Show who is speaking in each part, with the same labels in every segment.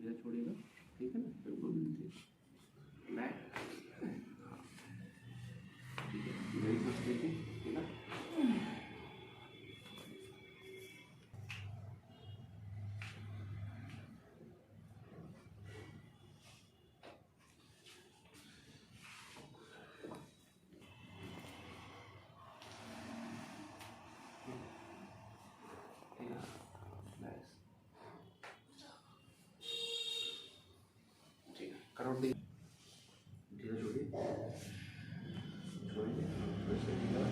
Speaker 1: इधर छोड़िएगा, ठीक है ना, बिल्कुल ठीक है, ठीक है, मेरी सांस लीजिए, ठीक है। करोड़ दी धीरे छोड़िए, छोड़िए, फिर से ढीला,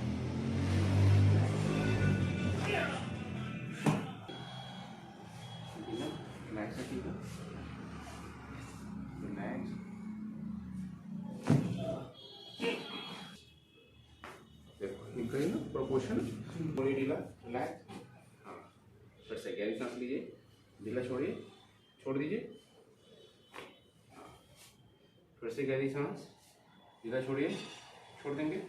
Speaker 1: ढीला, रिलैक्स रखिएगा, रिलैक्स, देखो निकलिए ना प्रोपोर्शन, थोड़ी ढीला, रिलैक्स, हाँ, फिर से गहरी सांस लीजिए, ढीला छोड़िए, छोड़ दीजिए, फिर से गहरी सांस, ढीला छोड़िए, छोड़ देंगे,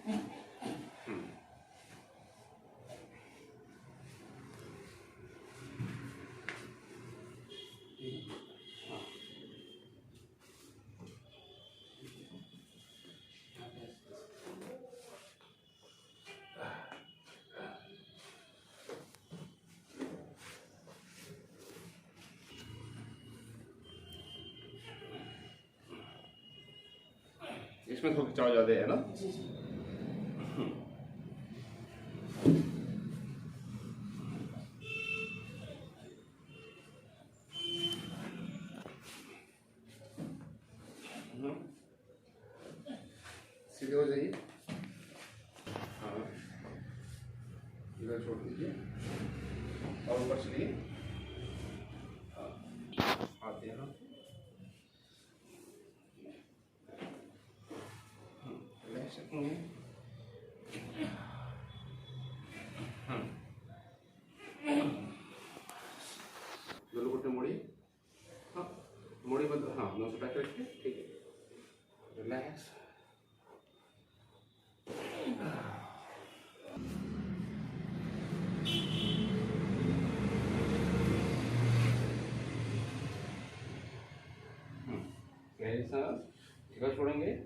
Speaker 1: इसमें थोड़ा खिंचाव ज़्यादा है ना। सीधे हो जाइए, हाँ, इधर छोड़ दीजिए और ऊपर चलिए, हाँ, हाथ यहाँ, रिलैक्स रखेंगे, दोनों घुटने मोड़िए, हाँ, मोड़िए बंद, हाँ, नोज उठा के रखिए, ठीक है, रिलैक्स, गहरी सांस, ढीला छोड़ेंगे,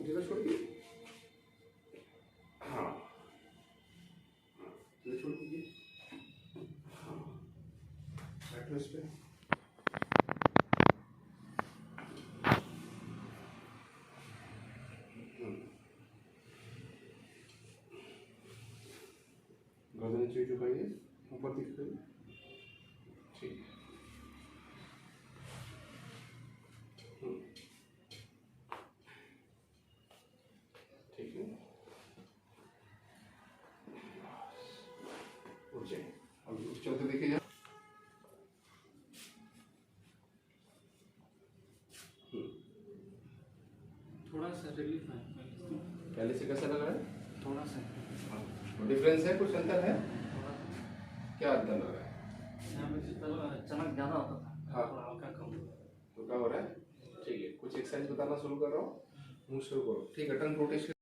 Speaker 1: ढीला छोड़िए, हाँ, ढीला छोड़ दीजिए, हाँ, बैठो इस पे, गर्दन नीचे झुकाइए, ऊपर दिखाइए, ठीक है, ठीक है, उठ जाइए, अब चलते देखिए,
Speaker 2: थोड़ा सा रिलीफ है
Speaker 1: पहले से कैसा लग रहा है?
Speaker 2: थोड़ा सा
Speaker 1: डिफरेंस है, कुछ अंतर है? क्या अंतर लग रहा है?
Speaker 2: यहाँ पे चमक ज़्यादा होता था,
Speaker 1: हाँ,
Speaker 2: थोड़ा हल्का कम
Speaker 1: तो क्या हो रहा है? ठीक है, कुछ एक्सरसाइज बताना शुरू कर रहा हूँ, मुंह शुरू करो, ठीक है, टंग रोटेशन